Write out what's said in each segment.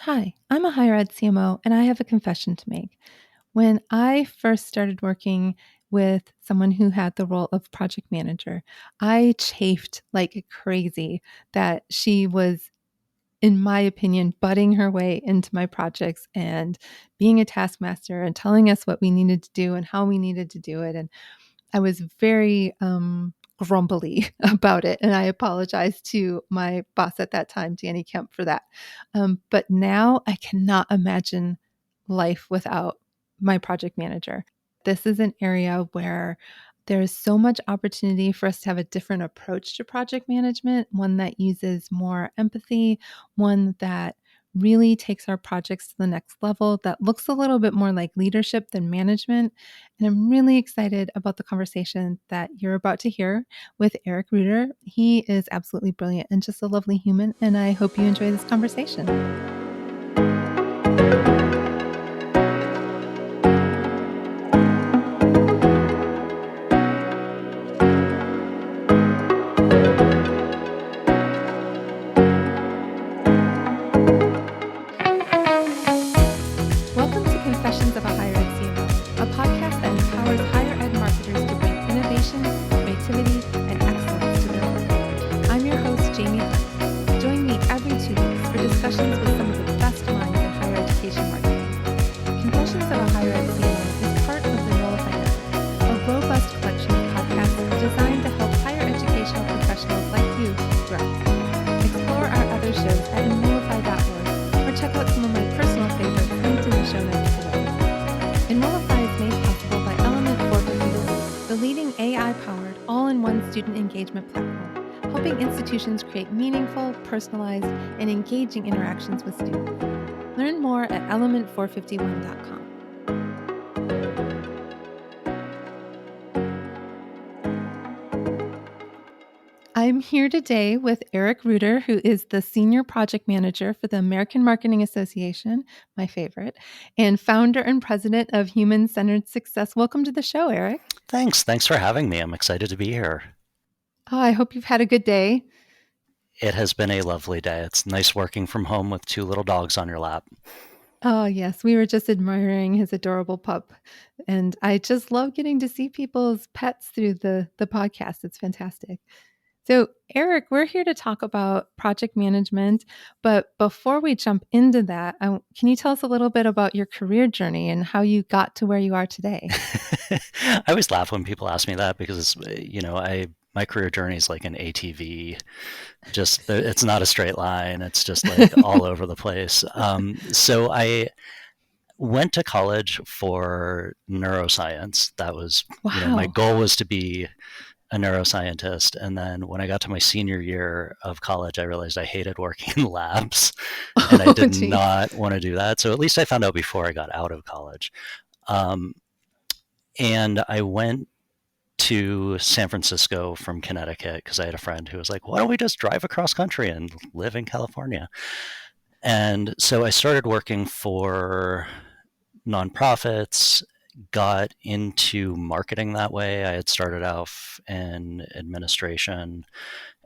Hi, I'm a higher ed CMO and I have a confession to make. When I first started working with someone who had the role of project manager, I chafed like crazy that she was, in my opinion, butting her way into my projects and being a taskmaster and telling us what we needed to do and how we needed to do it. And I was very grumbly about it. And I apologized to my boss at that time, Danny Kemp, for that. But now I cannot imagine life without my project manager. This is an area where there's so much opportunity for us to have a different approach to project management, one that uses more empathy, one that really takes our projects to the next level, that looks a little bit more like leadership than management. And I'm really excited about the conversation that you're about to hear with Erik Rueter. He is absolutely brilliant and just a lovely human. And I hope you enjoy this conversation. Welcome to Confessions of a Higher Ed CMO, a podcast that empowers higher ed marketers to bring innovation, creativity, and excellence to their work. I'm your host, Jamie Hunt. Join me every 2 weeks for discussions with some of the best minds in higher education marketing. Confessions of a Higher Ed CMO is part of the Nullify Network, a robust collection of podcasts designed to help higher educational professionals like you grow. Explore our other shows at nullify.org or check out some of my personal favorites linked in the show notes below. Nullify is made possible by Element 451, the leading AI-powered all-in-one student engagement platform, helping institutions create meaningful, personalized, and engaging interactions with students. Learn more at element451.com. I'm here today with Erik Rueter, who is the Senior Project Manager for the American Marketing Association, my favorite, and founder and president of Human Centered Success. Welcome to the show, Erik. Thanks for having me. I'm excited to be here. Oh, I hope you've had a good day. It has been a lovely day. It's nice working from home with 2 little dogs on your lap. Oh, yes. We were just admiring his adorable pup. And I just love getting to see people's pets through the podcast. It's fantastic. So, Erik, we're here to talk about project management. But before we jump into that, can you tell us a little bit about your career journey and how you got to where you are today? I always laugh when people ask me that because, my career journey is like an ATV. Just it's not a straight line. It's just like all over the place. So I went to college for neuroscience. That was, my Wow. goal was to be a neuroscientist. And then when I got to my senior year of college, I realized I hated working in labs and I Oh, did geez. not want to do that. So at least I found out before I got out of college. And I went to San Francisco from Connecticut because I had a friend who was like, why don't we just drive across country and live in California? And so I started working for nonprofits, got into marketing that way. I had started off in administration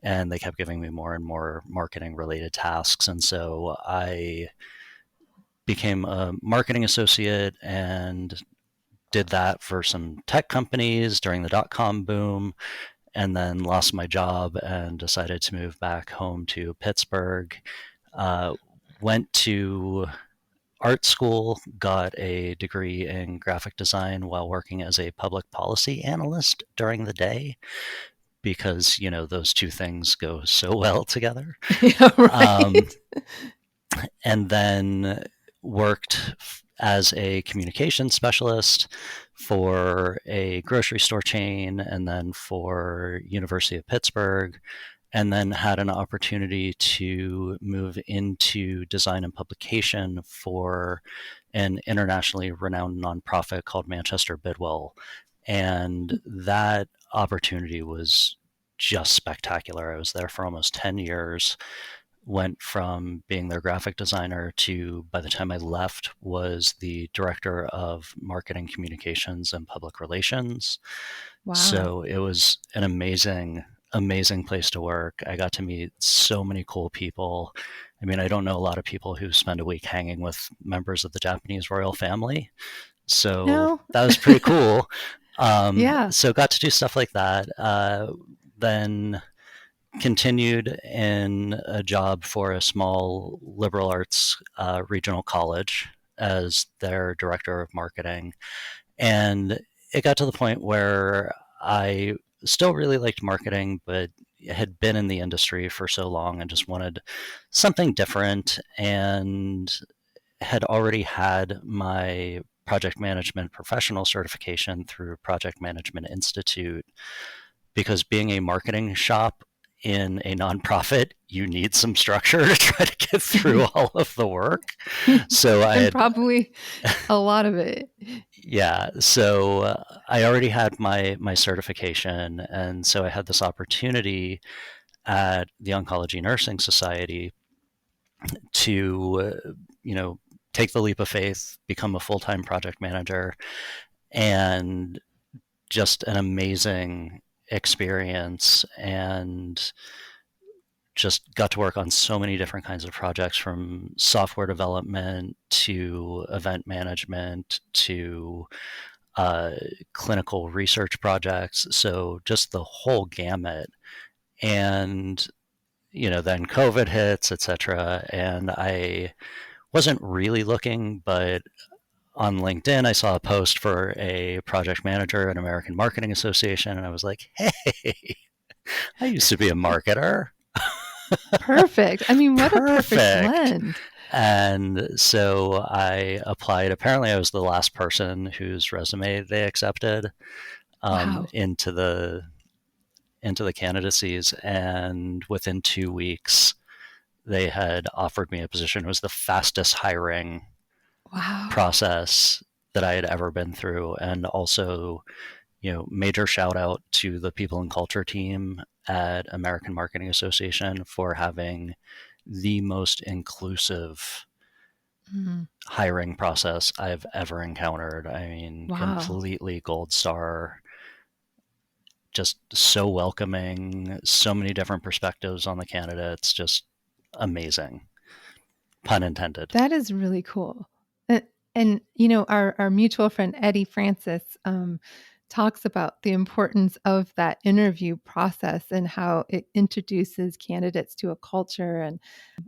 and they kept giving me more and more marketing related tasks. And so I became a marketing associate and did that for some tech companies during the dot-com boom, and then lost my job and decided to move back home to Pittsburgh. Went to art school, got a degree in graphic design while working as a public policy analyst during the day because, those two things go so well together. Yeah, right. And then worked as a communication specialist for a grocery store chain and then for University of Pittsburgh, and then had an opportunity to move into design and publication for an internationally renowned nonprofit called Manchester Bidwell. And that opportunity was just spectacular. I was there for almost 10 years, went from being their graphic designer to, by the time I left, was the director of marketing communications and public relations. Wow. So it was an amazing amazing place to work. I got to meet so many cool people. I mean, I don't know a lot of people who spend a week hanging with members of the Japanese royal family. So No. that was pretty cool. Yeah. So got to do stuff like that. Then continued in a job for a small liberal arts regional college as their director of marketing. And it got to the point where I still really liked marketing, but had been in the industry for so long and just wanted something different, and had already had my project management professional certification through Project Management Institute, because being a marketing shop in a nonprofit, you need some structure to try to get through all of the work. So I And had, probably a lot of it. yeah, so I already had my certification, and so I had this opportunity at the Oncology Nursing Society to, you know, take the leap of faith, become a full time project manager, and just an amazing experience. And just got to work on so many different kinds of projects, from software development to event management to uh, clinical research projects. So just the whole gamut. And then COVID hits, etc. And I wasn't really looking, but on LinkedIn, I saw a post for a project manager at American Marketing Association, and I was like, "Hey, I used to be a marketer. Perfect. I mean, what a perfect Perfect." blend. And so I applied. Apparently, I was the last person whose resume they accepted Wow. into the candidacies, and within 2 weeks, they had offered me a position. It was the fastest hiring Wow. process that I had ever been through. And also, major shout out to the people and culture team at American Marketing Association for having the most inclusive Mm. hiring process I've ever encountered. I mean, Wow. completely gold star, just so welcoming, so many different perspectives on the candidates, just amazing. Pun intended. That is really cool. And our mutual friend Eddie Francis talks about the importance of that interview process and how it introduces candidates to a culture. And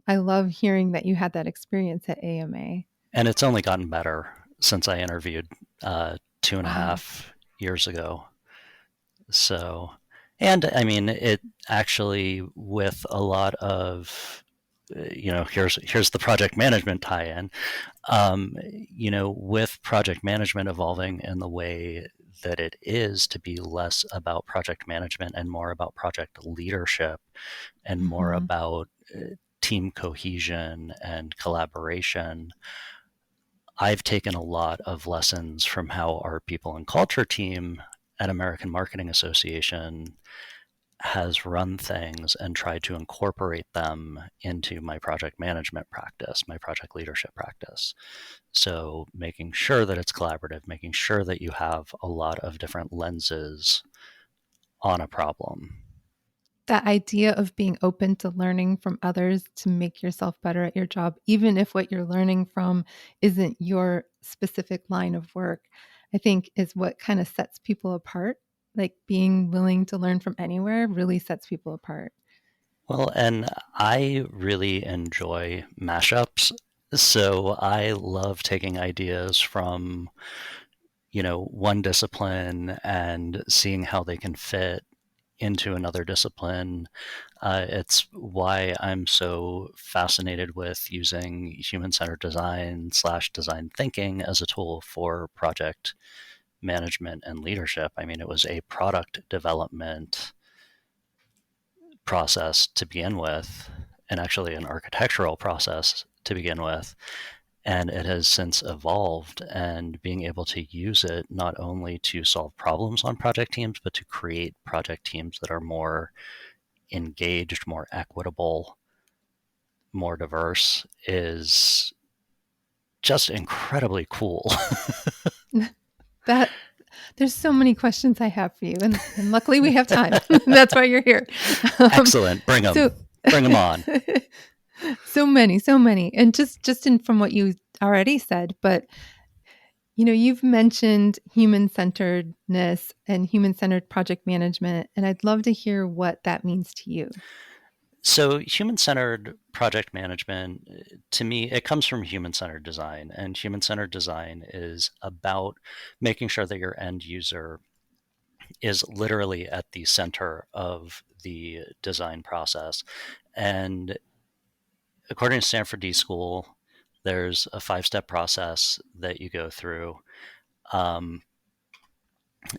I love hearing that you had that experience at AMA. And it's only gotten better since I interviewed 2.5 Wow. years ago. So, and I mean, it actually, with a lot of, here's the project management tie-in. With project management evolving in the way that it is, to be less about project management and more about project leadership, and more Hmm. about team cohesion and collaboration. I've taken a lot of lessons from how our people and culture team at American Marketing Association has run things, and tried to incorporate them into my project management practice, my project leadership practice. So making sure that it's collaborative, making sure that you have a lot of different lenses on a problem. That idea of being open to learning from others to make yourself better at your job, even if what you're learning from isn't your specific line of work, I think is what kind of sets people apart. Like being willing to learn from anywhere really sets people apart. Well, and I really enjoy mashups. So I love taking ideas from, one discipline and seeing how they can fit into another discipline. It's why I'm so fascinated with using human centered design / design thinking as a tool for project management and leadership. I mean, it was a product development process to begin with, and actually an architectural process to begin with. And it has since evolved, and being able to use it not only to solve problems on project teams, but to create project teams that are more engaged, more equitable, more diverse, is just incredibly cool. That There's so many questions I have for you, and luckily we have time. That's why you're here. Um, Excellent. Bring so, them. Bring them on. so many, and just in from what you already said, but you've mentioned human centeredness and human centered project management, and I'd love to hear what that means to you. So, human centered project management, to me, it comes from human centered design. And human centered design is about making sure that your end user is literally at the center of the design process. And according to Stanford D School, there's a 5 step process that you go through. Um,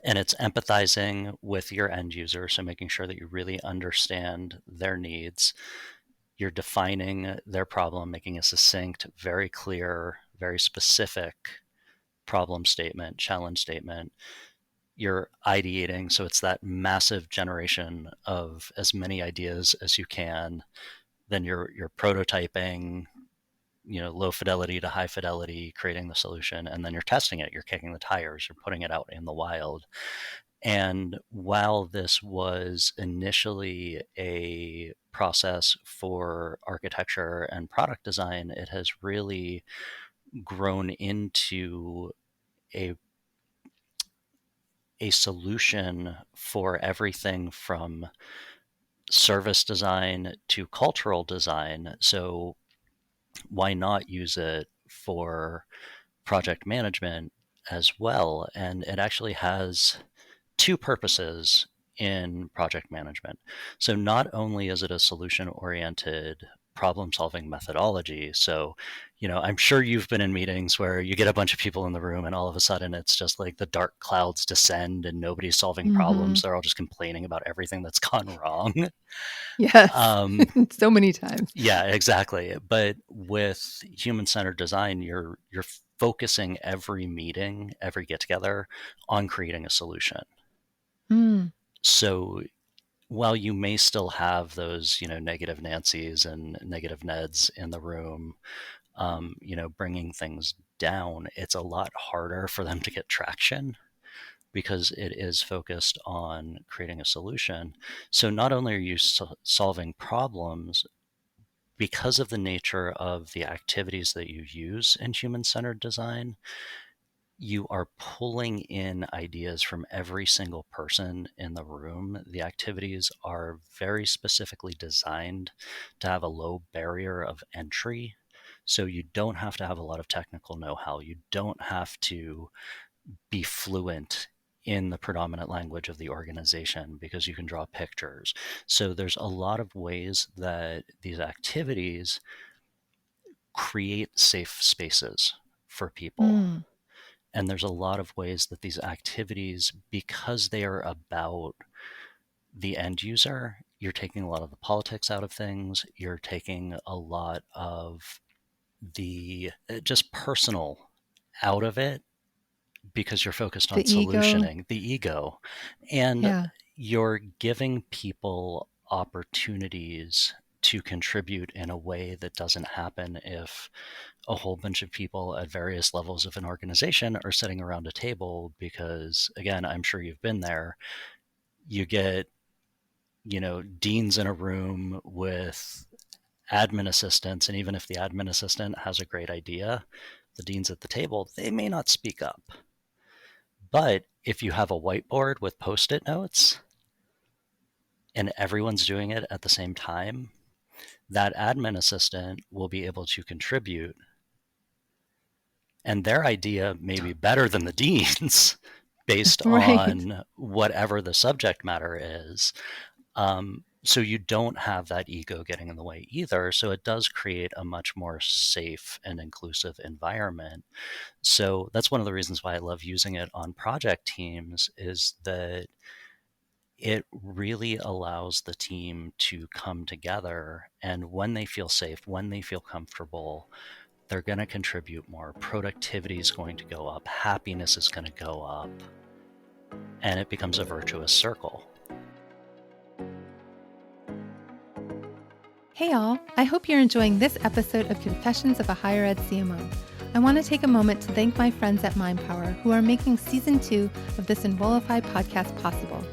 and it's empathizing with your end user. So, making sure that you really understand their needs. You're defining their problem, making a succinct, very clear, very specific problem statement, challenge statement. You're ideating, so it's that massive generation of as many ideas as you can. Then you're prototyping, low fidelity to high fidelity, creating the solution, and then you're testing it. You're kicking the tires. You're putting it out in the wild. And while this was initially a process for architecture and product design, it has really grown into a, a solution for everything from service design to cultural design. So, why not use it for project management as well? And it actually has 2 purposes in project management. So, not only is it a solution oriented problem solving methodology. So, I'm sure you've been in meetings where you get a bunch of people in the room and all of a sudden it's just like the dark clouds descend and nobody's solving Hmm. problems. They're all just complaining about everything that's gone wrong. Yes, um, so many times. yeah, exactly. But with human centered design, you're focusing every meeting, every get together on creating a solution. Mm. So while you may still have those, negative Nancy's and negative Neds in the room, bringing things down, it's a lot harder for them to get traction because it is focused on creating a solution. So not only are you solving problems, because of the nature of the activities that you use in human centered design, you are pulling in ideas from every single person in the room. The activities are very specifically designed to have a low barrier of entry. So you don't have to have a lot of technical know how. You don't have to be fluent in the predominant language of the organization because you can draw pictures. So there's a lot of ways that these activities create safe spaces for people. Mm. And there's a lot of ways that these activities, because they are about the end user, you're taking a lot of the politics out of things. You're taking a lot of the just personal out of it because you're focused on The ego. solutioning the ego. And Yeah. you're giving people opportunities to contribute in a way that doesn't happen if a whole bunch of people at various levels of an organization are sitting around a table. Because again, I'm sure you've been there. You get, deans in a room with admin assistants, and even if the admin assistant has a great idea, the deans at the table, they may not speak up. But if you have a whiteboard with post-it notes and everyone's doing it at the same time, that admin assistant will be able to contribute, and their idea may be better than the dean's based Right. on whatever the subject matter is. So you don't have that ego getting in the way either. So it does create a much more safe and inclusive environment. So that's one of the reasons why I love using it on project teams, is that it really allows the team to come together. And when they feel safe, when they feel comfortable, they're going to contribute more. Productivity is going to go up. Happiness is going to go up. And it becomes a virtuous circle. Hey, all. I hope you're enjoying this episode of Confessions of a Higher Ed CMO. I want to take a moment to thank my friends at MindPower who are making Season 2 of this Enrollify podcast possible.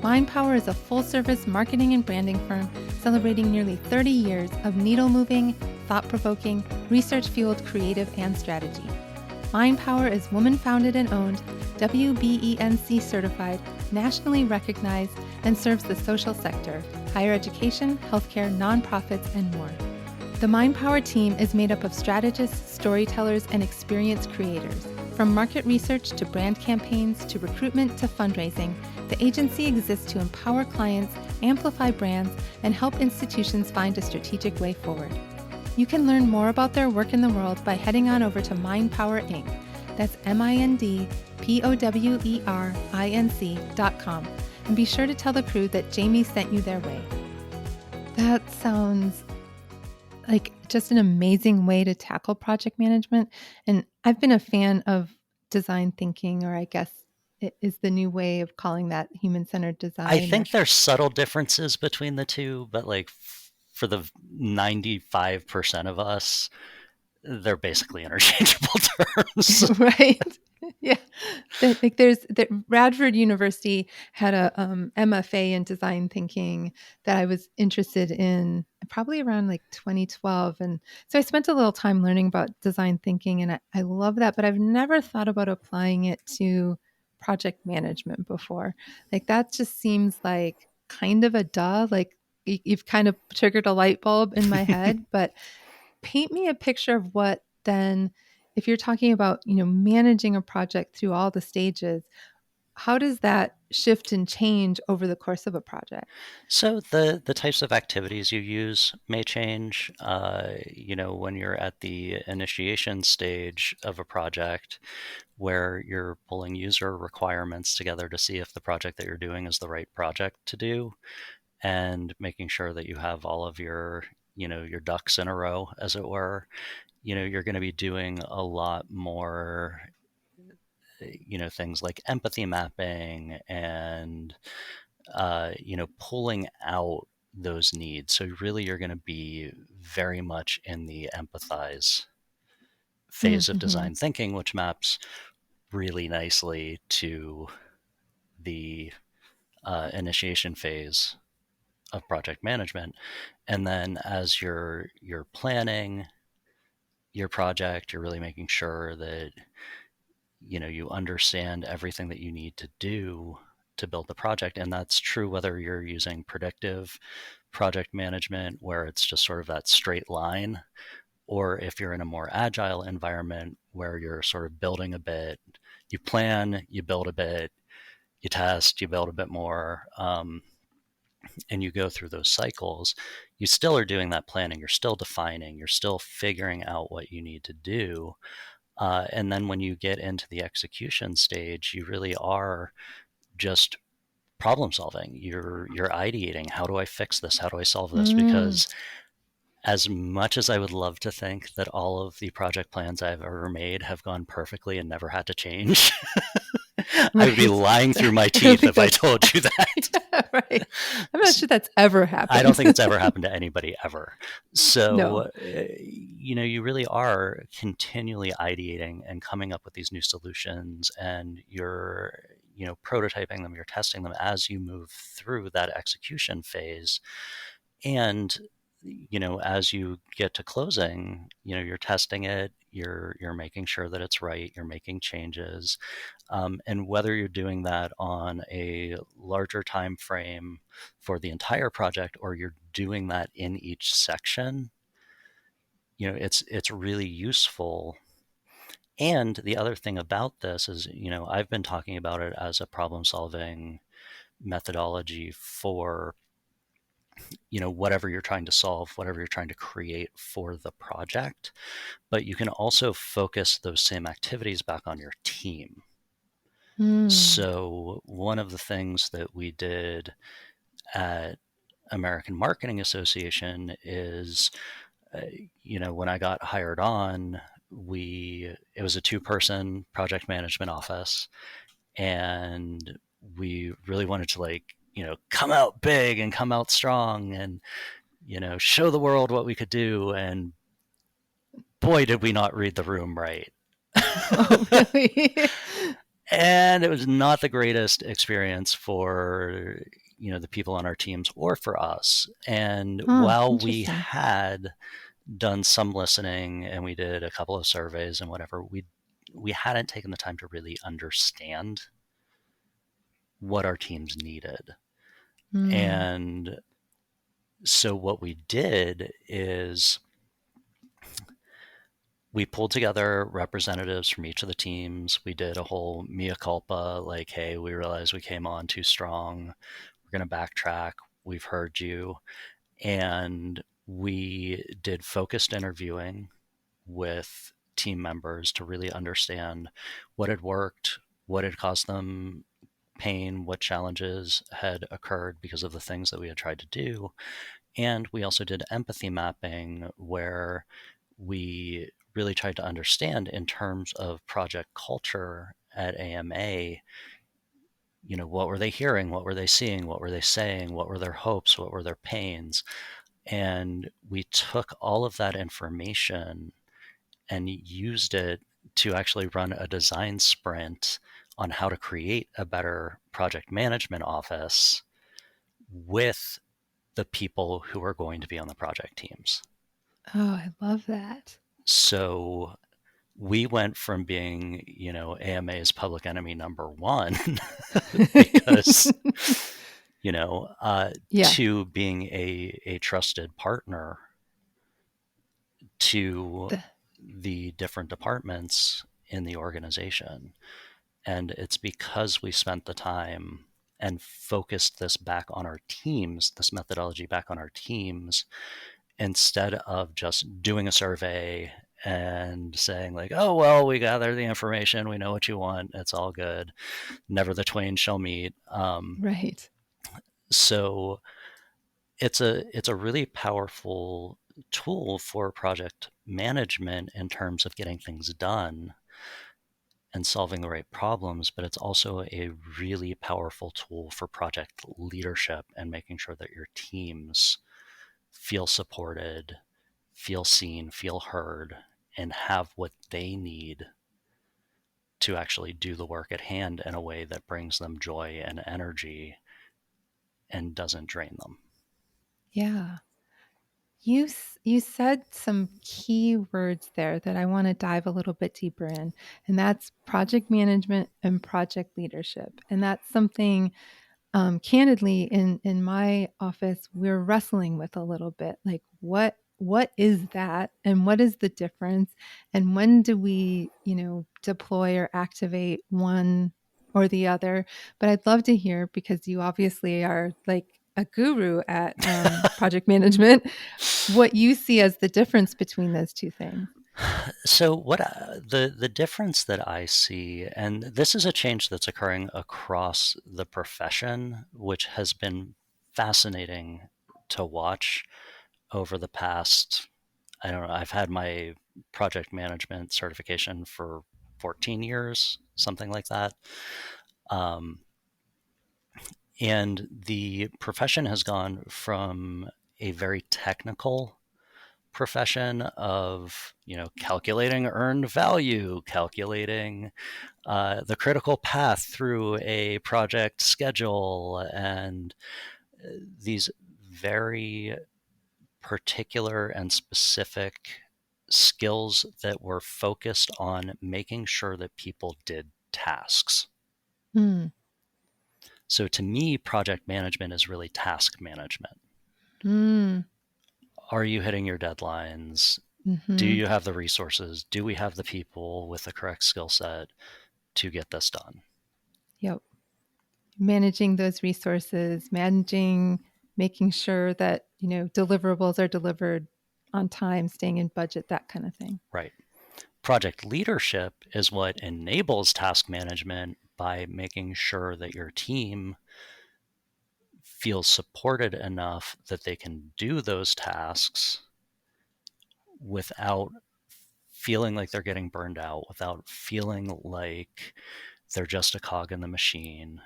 MindPower is a full-service marketing and branding firm celebrating nearly 30 years of needle-moving, thought-provoking, research-fueled creative and strategy. MindPower is woman-founded and owned, WBENC certified, nationally recognized, and serves the social sector, higher education, healthcare, nonprofits, and more. The MindPower team is made up of strategists, storytellers, and experienced creators. From market research to brand campaigns to recruitment to fundraising, the agency exists to empower clients, amplify brands, and help institutions find a strategic way forward. You can learn more about their work in the world by heading on over to MindPower Inc. That's MindPowerinc.com. And be sure to tell the crew that Jamie sent you their way. That sounds like just an amazing way to tackle project management. And I've been a fan of design thinking, or I guess it is the new way of calling that human-centered I design. think there's subtle differences between the two, but like for the 95% of us, they're basically interchangeable terms. Right. Yeah. Radford University had a MFA in design thinking that I was interested in probably around like 2012. And so I spent a little time learning about design thinking, and I love that, but I've never thought about applying it to project management before. Like that just seems like kind of a duh. Like you've kind of triggered a light bulb in my head, but paint me a picture of what then, if you're talking about, managing a project through all the stages, how does that shift and change over the course of a project? So the types of activities you use may change. When you're at the initiation stage of a project where you're pulling user requirements together to see if the project that you're doing is the right project to do, and making sure that you have all of your ducks in a row, as it were. You're going to be doing a lot more things like empathy mapping and pulling out those needs. So really you're going to be very much in the empathize phase of Mm-hmm. design thinking, which maps really nicely to the initiation phase of project management. And then as you're planning your project, you're really making sure that you understand everything that you need to do to build the project. And that's true whether you're using predictive project management, where it's just sort of that straight line, or if you're in a more agile environment where you're sort of building a bit, you plan, you build a bit, you test, you build a bit more, and you go through those cycles. You still are doing that planning, you're still defining, you're still figuring out what you need to do. And then when you get into the execution stage, you really are just problem solving. You're ideating. How do I fix this? How do I solve this? Mm, Because as much as I would love to think that all of the project plans I've ever made have gone perfectly and never had to change, I would be right. lying through my I don't teeth think if I that's told you that. right. I'm not sure that's ever I don't happened. think it's ever happened to anybody ever. So, No. you really are continually ideating and coming up with these new solutions, and you're, prototyping them, you're testing them as you move through that execution phase. And, as you get to closing, you're testing it, you're making sure that it's right, you're making changes. And whether you're doing that on a larger time frame for the entire project, or you're doing that in each section, it's really useful. And the other thing about this is, I've been talking about it as a problem solving methodology for, whatever you're trying to solve, whatever you're trying to create for the project. But you can also focus those same activities back on your team. Mm. So one of the things that we did at American Marketing Association is, when I got hired on, it was a 2-person project management office, and we really wanted to, like, come out big and come out strong and show the world what we could do. And boy, did we not read the room right. Oh, really? And it was not the greatest experience for the people on our teams or for us. And Huh, while we interesting. had done some listening and we did a couple of surveys and whatever, we hadn't taken the time to really understand what our teams needed. Mm. And so what we did is we pulled together representatives from each of the teams. We did a whole mea culpa, like, hey, we realized we came on too strong. We're going to backtrack. We've heard you. And we did focused interviewing with team members to really understand what had worked, what had caused them pain, what challenges had occurred because of the things that we had tried to do. And we also did empathy mapping where we really tried to understand in terms of project culture at AMA, what were they hearing? What were they seeing? What were they saying? What were their hopes? What were their pains? And we took all of that information and used it to actually run a design sprint on how to create a better project management office with the people who are going to be on the project teams. Oh, I love that. So we went from being, AMA's public enemy number one because, you know, uh, Yeah. to being a trusted partner to The- the different departments in the organization. And it's because we spent the time and focused this back on our teams, this methodology back on our teams, instead of just doing a survey and saying, like, oh, well, we gather the information, we know what you want, it's all good, never the twain shall meet. right. So it's a really powerful tool for project management in terms of getting things done and solving the right problems, but it's also a really powerful tool for project leadership and making sure that your teams feel supported, feel seen, feel heard, and have what they need to actually do the work at hand in a way that brings them joy and energy and doesn't drain them. Yeah. You said some key words there that I want to dive a little bit deeper in, and that's project management and project leadership. And that's something candidly in my office we're wrestling with a little bit, like what is that and what is the difference, and when do we deploy or activate one or the other. But I'd love to hear, because you obviously are like a guru at project management, what you see as the difference between those two things. So what the difference that I see, and this is a change that's occurring across the profession, which has been fascinating to watch over the past, I don't know, I've had my project management certification for 14 years, something like that. Um, and the profession has gone from a very technical profession of calculating earned value, calculating the critical path through a project schedule, and these very particular and specific skills that were focused on making sure that people did tasks. Hmm. So to me, project management is really task management. Hmm. Are you hitting your deadlines? Do Mm-hmm. you have the resources? Do we have the people with the correct skill set to get this done? Yep. Managing those resources, making sure that deliverables are delivered on time, staying in budget, that kind of thing. Right. Project leadership is what enables task management by making sure that your team feels supported enough that they can do those tasks without feeling like they're getting burned out, without feeling like they're just a cog in the machine,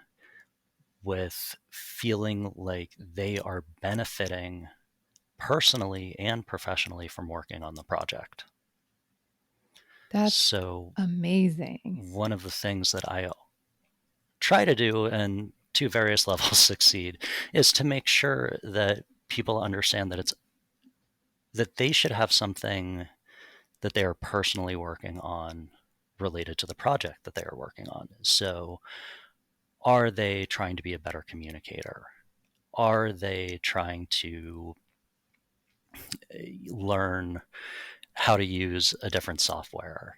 with feeling like they are benefiting personally and professionally from working on the project. That's So, amazing. one of the things that I try to do, and to various levels succeed, is to make sure that people understand that they should have something that they are personally working on related to the project that they are working on. So, are they trying to be a better communicator? Are they trying to learn how to use a different software?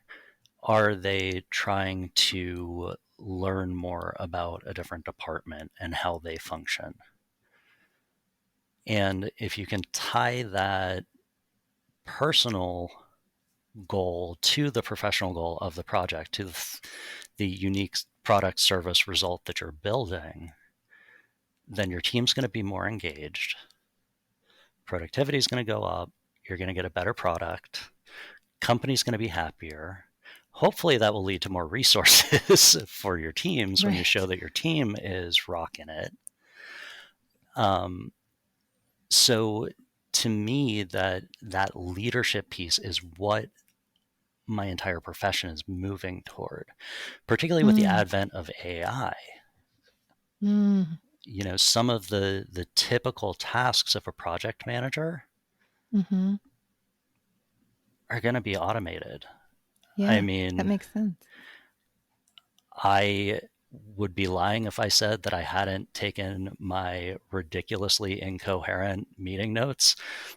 Are they trying to learn more about a different department and how they function? And if you can tie that personal goal to the professional goal of the project, to the unique product service result that you're building, then your team's going to be more engaged. Productivity is going to go up. You're going to get a better product. Company's going to be happier. Hopefully, that will lead to more resources for your teams when you show Right. that your team is rocking it. Um, so, to me, that leadership piece is what my entire profession is moving toward, particularly with the Mm, advent of AI. mm, Some of the typical tasks of a project manager mm-hmm. are going to be automated. I Yeah, that mean, makes sense. I would be lying if I said that I hadn't taken my ridiculously incoherent meeting notes,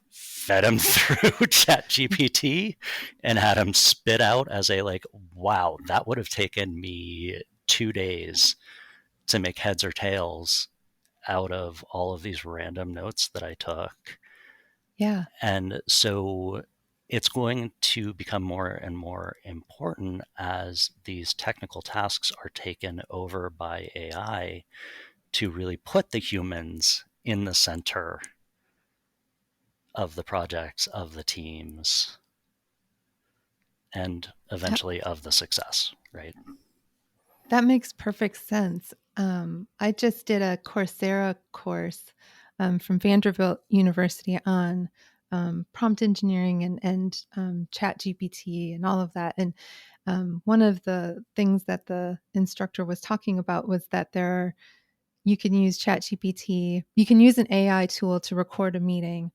fed them through ChatGPT, and had them spit out as a like, wow, that would have taken me 2 days to make heads or tails out of all of these random notes that I took. Yeah. And so it's going to become more and more important as these technical tasks are taken over by AI to really put the humans in the center of the projects, of the teams, and That eventually of the success, right? that makes perfect sense. I just did a Coursera course from Vanderbilt University on prompt engineering and Chat GPT and all of that. And one of the things that the instructor was talking about was that you can use Chat GPT, you can use an AI tool to record a meeting,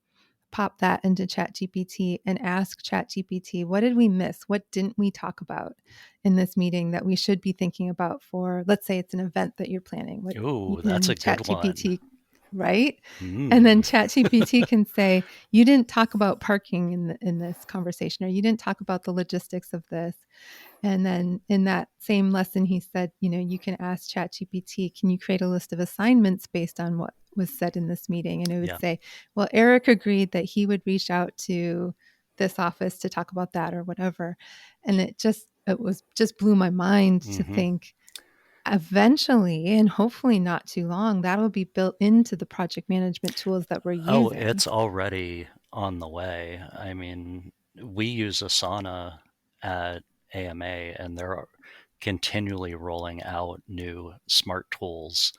pop that into ChatGPT and ask ChatGPT, what did we miss? What didn't we talk about in this meeting that we should be thinking about for, let's say it's an event that you're planning? What Ooh, that's a in good one. ChatGPT, right? And then Mm, ChatGPT can say, you didn't talk about parking in this conversation, or you didn't talk about the logistics of this. And then in that same lesson, he said, you can ask ChatGPT, can you create a list of assignments based on what was said in this meeting? And it would yeah. say, well, Erik agreed that he would reach out to this office to talk about that or whatever. And it just blew my mind to Mm-hmm. think eventually, and hopefully not too long, that'll be built into the project management tools that we're Oh, using. it's already on the way. I mean, we use Asana at AMA, and they're continually rolling out new smart tools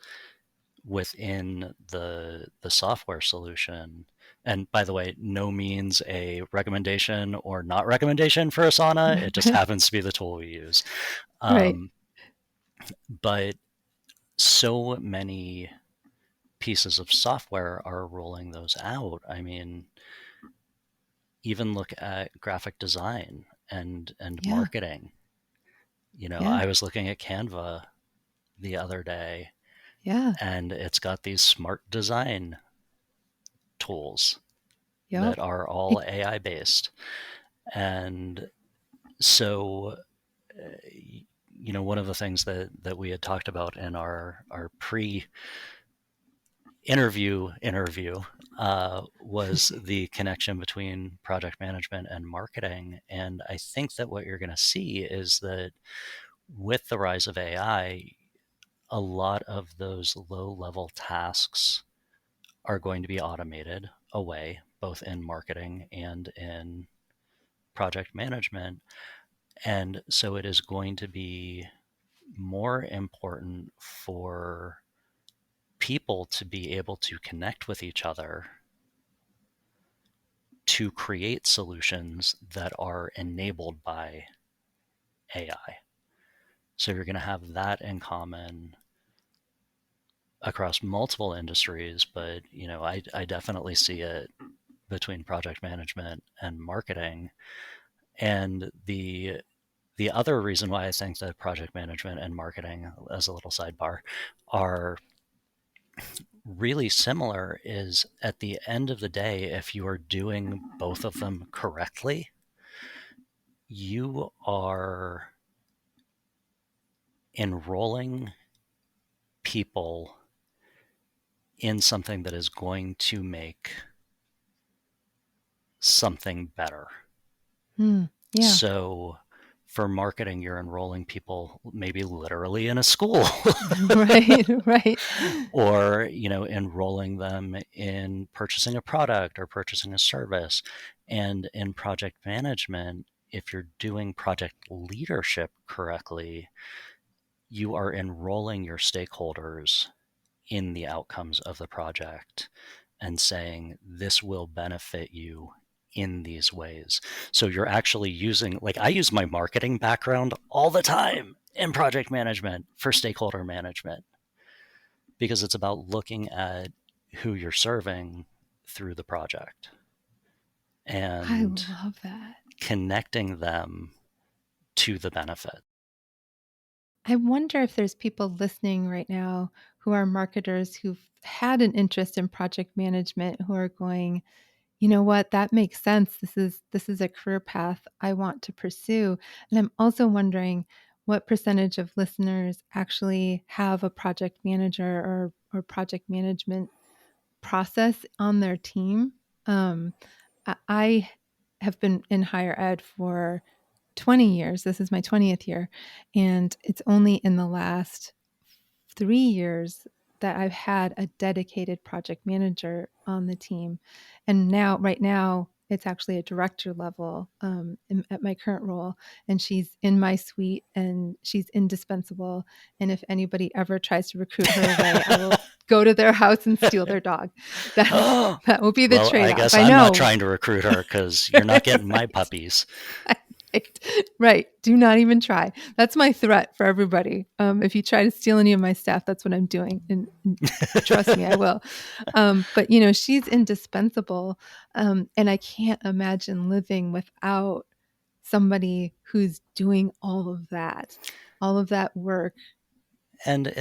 within the software solution. And by the way, no means a recommendation or not recommendation for Asana. It just happens to be the tool we use. Right. Um, but so many pieces of software are rolling those out. I mean, even look at graphic design and Yeah. marketing. Yeah. I was looking at Canva the other day, Yeah. and it's got these smart design tools that Yep. are all It, AI based. And so, one of the things that we had talked about in our pre interview was the connection between project management and marketing. And I think that what you're going to see is that with the rise of AI, a lot of those low level tasks are going to be automated away, both in marketing and in project management. And so it is going to be more important for people to be able to connect with each other to create solutions that are enabled by AI. So you're going to have that in common across multiple industries, but I definitely see it between project management and marketing. And the other reason why I think that project management and marketing, as a little sidebar, are really similar is at the end of the day, if you are doing both of them correctly, you are enrolling people in something that is going to make something better. Hmm. Yeah. So for marketing, you're enrolling people maybe literally in a school Right. Right. or, enrolling them in purchasing a product or purchasing a service. And in project management, if you're doing project leadership correctly, you are enrolling your stakeholders in the outcomes of the project and saying, this will benefit you in these ways. So you're actually using, like, I use my marketing background all the time in project management for stakeholder management because it's about looking at who you're serving through the project I and love that. connecting them to the benefit. I wonder if there's people listening right now who are marketers who've had an interest in project management who are going, you know what, that makes sense. This is a career path I want to pursue. And I'm also wondering what percentage of listeners actually have a project manager or project management process on their team. Um, I have been in higher ed for 20 years. This is my 20th year. And it's only in the last 3 years that I've had a dedicated project manager on the team. And now, right now, it's actually a director level at my current role. And she's in my suite and she's indispensable. And if anybody ever tries to recruit her away, I will go to their house and steal their dog. That, Oh, that will be the well, trade I off. guess I I'm not know. trying to recruit her because you're not getting my Right. puppies. Right. Right. Do not even try. That's my threat for everybody. If you try to steal any of my staff, that's what I'm doing. And trust me, I will. But she's indispensable. And I can't imagine living without somebody who's doing all of that work. And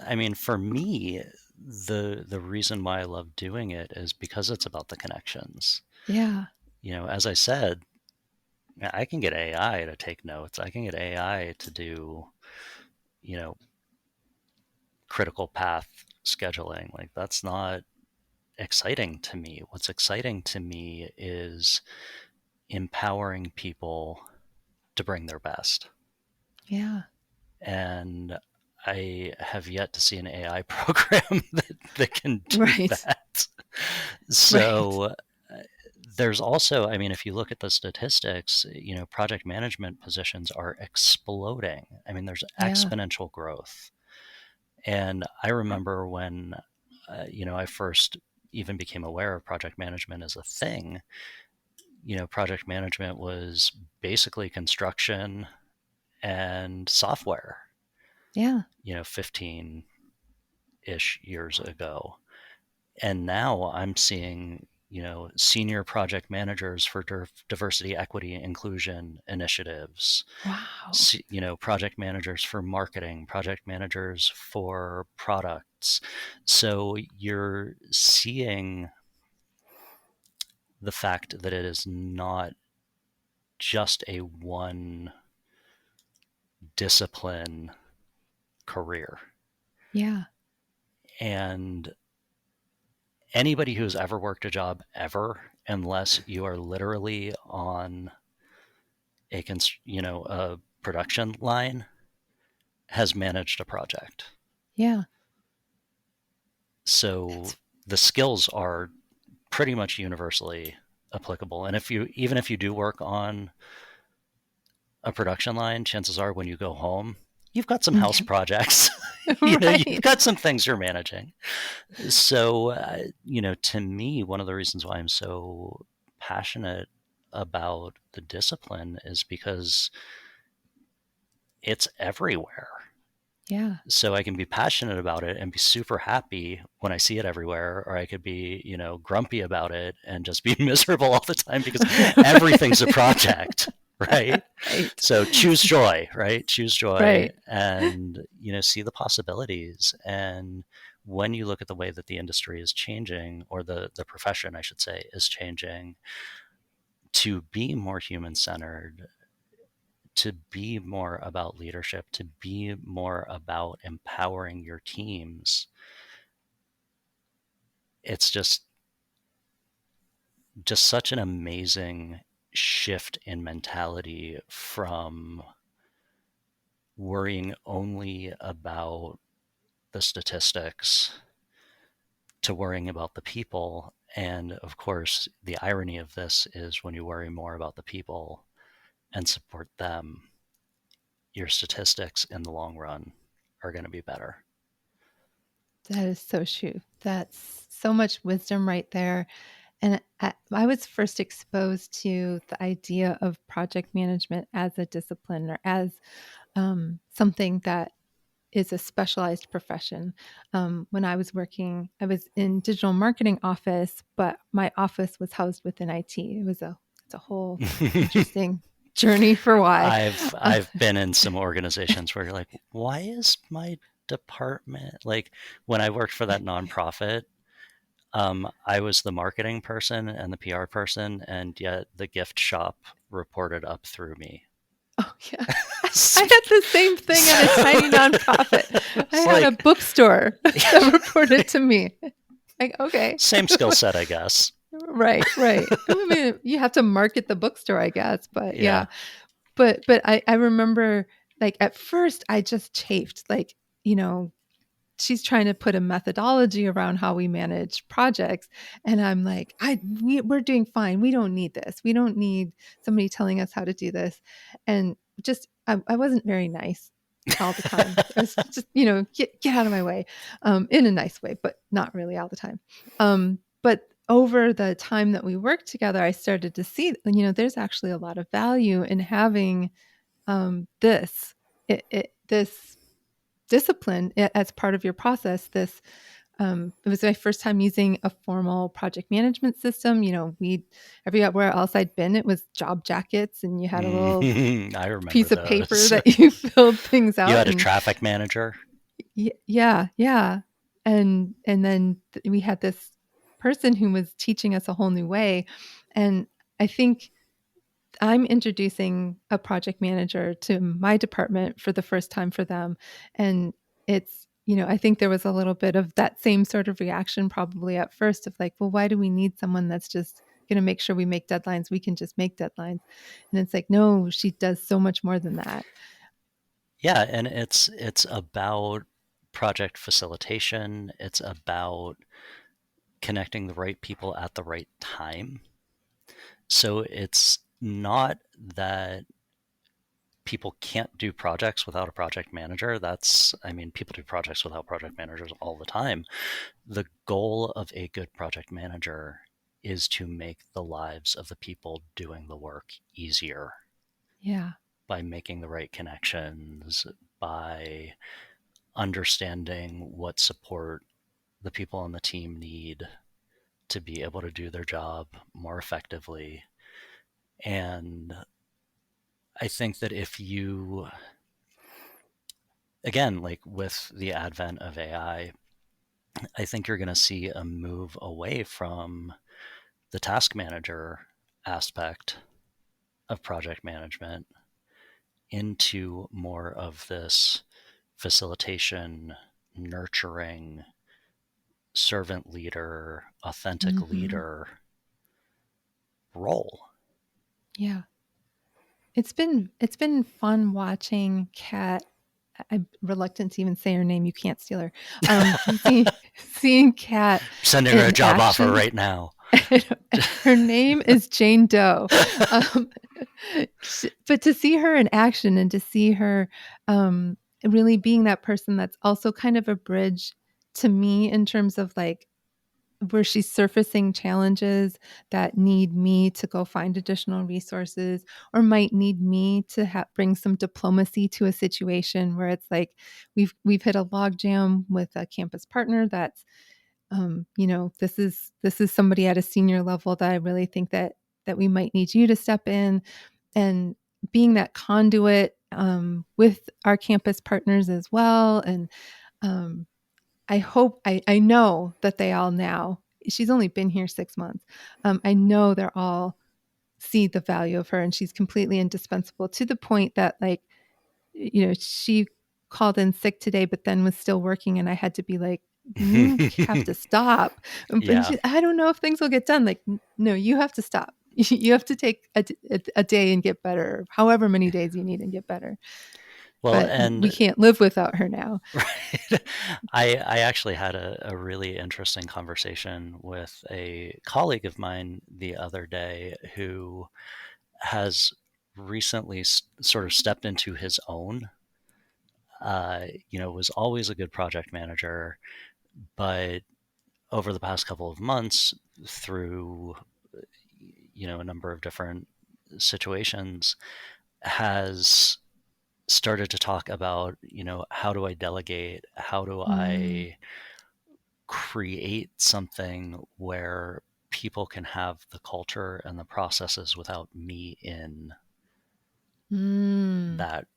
I mean, for me, the reason why I love doing it is because it's about the connections. Yeah. As I said, I can get AI to take notes. I can get AI to do, you know, critical path scheduling. Like, that's not exciting to me. What's exciting to me is empowering people to bring their best. Yeah. And I have yet to see an AI program that can do Right. that. Right. So there's also, I mean, if you look at the statistics, project management positions are exploding. I mean, there's Yeah. exponential growth. And I remember when, I first even became aware of project management as a thing. Project management was basically construction and software, Yeah. 15 ish years ago. And now I'm seeing, senior project managers for diversity, equity, inclusion initiatives, Wow. project managers for marketing, project managers for products. So you're seeing the fact that it is not just a one discipline career. Yeah. And anybody who's ever worked a job ever, unless you are literally on a production line, has managed a project. Yeah. So That's the skills are pretty much universally applicable. And if you do work on a production line, chances are when you go home, you've got some house yeah. projects. You've Right. got some things you're managing. So, to me, one of the reasons why I'm so passionate about the discipline is because it's everywhere. Yeah. So I can be passionate about it and be super happy when I see it everywhere, or I could be, grumpy about it and just be miserable all the time because everything's a project, right? Right. So choose joy, right? Choose joy Right. and, see the possibilities. And when you look at the way that the industry is changing, or the profession, I should say, is changing to be more human centered, to be more about leadership, to be more about empowering your teams, it's just such an amazing shift in mentality from worrying only about the statistics to worrying about the people. And of course, the irony of this is when you worry more about the people and support them, your statistics in the long run are going to be better. That is so true. That's so much wisdom right there. And I was first exposed to the idea of project management as a discipline or as something that is a specialized profession. When I was working, I was in digital marketing office, but my office was housed within IT. It's a whole interesting journey for why. I've been in some organizations where you're like, why is my department, like, when I worked for that nonprofit, I was the marketing person and the PR person, and yet the gift shop reported up through me. Oh yeah. I had the same thing at a tiny nonprofit. I It's had a like bookstore that reported to me. Like, okay. same skill set, I guess. Right, right. I mean, you have to market the bookstore, I guess, but Yeah. yeah. But I remember, like, at first I just chafed, like, you know, she's trying to put a methodology around how we manage projects, and I'm like, we're doing fine. We don't need this. We don't need somebody telling us how to do this. And just I wasn't very nice all the time. I was just, get out of my way, in a nice way, but not really all the time. But over the time that we worked together, I started to see, there's actually a lot of value in having this this discipline as part of your process. It was my first time using a formal project management system. We everywhere else I'd been, it was job jackets, and you had a little I remember piece of paper those. that you filled things You out. had a And traffic manager. yeah, yeah. And then we had this person who was teaching us a whole new way. And I think I'm introducing a project manager to my department for the first time for them. And I think there was a little bit of that same sort of reaction probably at first of like, well, why do we need someone that's just going to make sure we make deadlines? We can just make deadlines. And it's like, no, she does so much more than that. Yeah, and it's about project facilitation. It's about connecting the right people at the right time. So it's not that people can't do projects without a project manager. I mean, people do projects without project managers all the time. The goal of a good project manager is to make the lives of the people doing the work easier Yeah. by making the right connections, by understanding what support the people on the team need to be able to do their job more effectively. And I think that if you, again, like with the advent of AI, I think you're going to see a move away from the task manager aspect of project management into more of this facilitation, nurturing, servant leader, authentic Hmm. leader role. Yeah. It's been fun watching Kat. I'm reluctant to even say her name. You can't steal her. Seeing Kat Sending her a in job offer action. right now. Her name is Jane Doe. Um, but to see her in action and to see her really being that person that's also kind of a bridge to me in terms of like where she's surfacing challenges that need me to go find additional resources, or might need me to bring some diplomacy to a situation where it's like we've hit a logjam with a campus partner that's this is somebody at a senior level that I really think that we might need you to step in, and being that conduit with our campus partners as well. And um, I know that they all now, she's only been here 6 months. I know they're all see the value of her, and she's completely indispensable, to the point that, like, she called in sick today, but then was still working. And I had to be like, you have to stop. But Yeah. I don't know if things will get done. Like, no, you have to stop. You have to take a day and get better, however many days you need and get better. Well, But we and can't live without her now. right, I actually had a really interesting conversation with a colleague of mine the other day who has recently sort of stepped into his own. Was always a good project manager, but over the past couple of months, through a number of different situations, has started to talk about, how do I delegate? How do Mm, I create something where people can have the culture and the processes without me in mm, that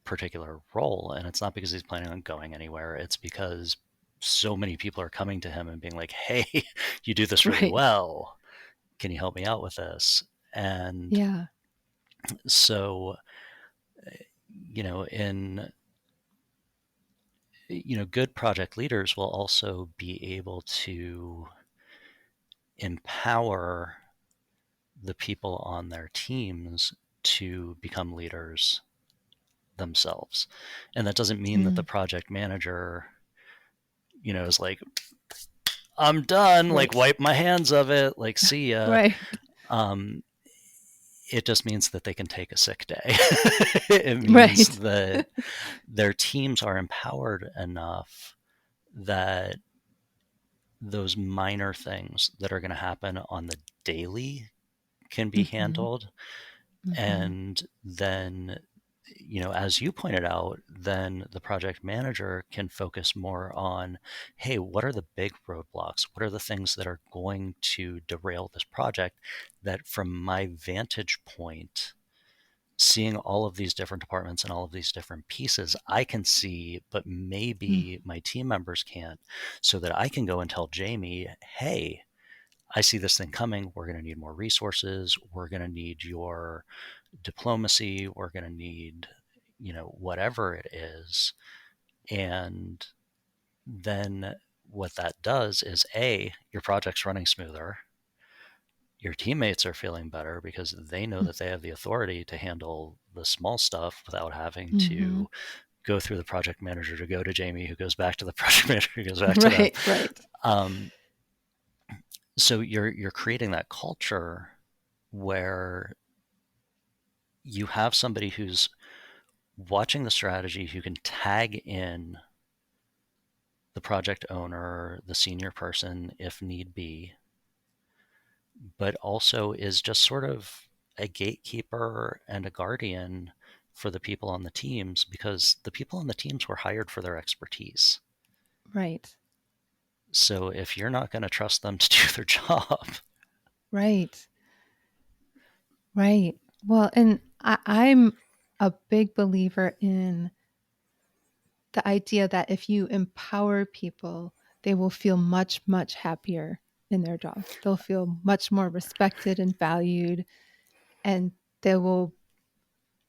particular role? And it's not because he's planning on going anywhere, it's because so many people are coming to him and being like, hey, you do this really right. well. Can you help me out with this? And Yeah. so, in good project leaders will also be able to empower the people on their teams to become leaders themselves. And that doesn't mean that the Mm, project manager, is like, I'm done, like right. wipe my hands of it, like see ya. Right. Um, it just means that they can take a sick day. It means Right. that their teams are empowered enough that those minor things that are going to happen on the daily can be Hmm. handled. Hmm. And then, as you pointed out, then the project manager can focus more on, hey, what are the big roadblocks? What are the things that are going to derail this project that, from my vantage point, seeing all of these different departments and all of these different pieces, I can see, but Mm, maybe my team members can't, so that I can go and tell Jamie, hey, I see this thing coming. We're going to need more resources. We're going to need your diplomacy. We're going to need, whatever it is. And then what that does is your project's running smoother. Your teammates are feeling better because they know mm, that they have the authority to handle the small stuff without having mhm. to go through the project manager to go to Jamie, who goes back to the project manager, who goes back to them. Right, right. Um, so you're creating that culture where you have somebody who's watching the strategy, who can tag in the project owner, the senior person, if need be, but also is just sort of a gatekeeper and a guardian for the people on the teams, because the people on the teams were hired for their expertise. Right, So if you're not going to trust them to do their job, right, right. Well, and I'm a big believer in the idea that if you empower people, they will feel much, much happier in their job. They'll feel much more respected and valued, and they will,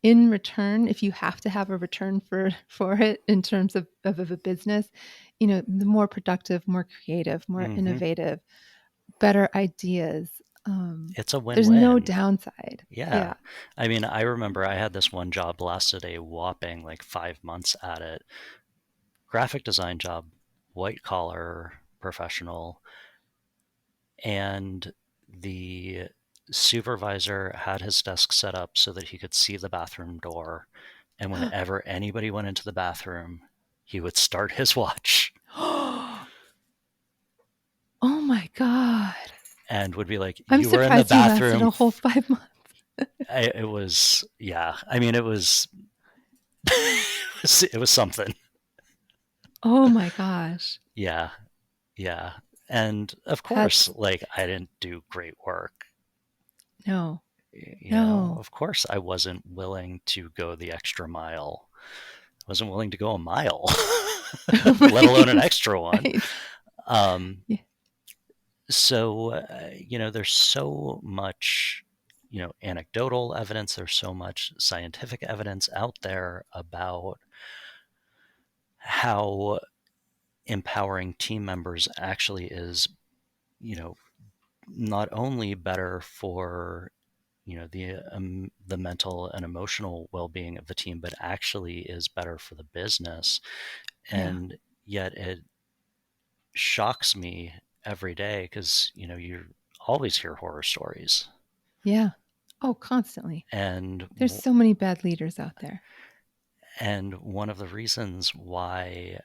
in return, if you have to have a return for it in terms of a business, the more productive, more creative, more mm-hmm, innovative, better ideas. it's a There's no win-win. downside. Yeah. Yeah. I mean, I remember I had this one job, lasted a whopping like 5 months at it. Graphic design job, white collar professional. And the supervisor had his desk set up so that he could see the bathroom door. And whenever anybody went into the bathroom, he would start his watch. Oh my God. and would be like, I'm "You were in the surprised you lasted bathroom." a whole 5 months. It was, yeah. I mean, it was it was something. Oh my gosh. Yeah, yeah. And of course, That's like I didn't do great work. no, You know, no. of course, I wasn't willing to go the extra mile. I wasn't willing to go a mile, let alone an Right. extra one. Right. Um, Yeah. there's so much, anecdotal evidence. There's so much scientific evidence out there about how empowering team members actually is, you know, not only better for the mental and emotional well-being of the team, but actually is better for the business. Yeah. And yet it shocks me every day because you always hear horror stories. Yeah. Oh, constantly. and There's so many bad leaders out there. and one of the reasons why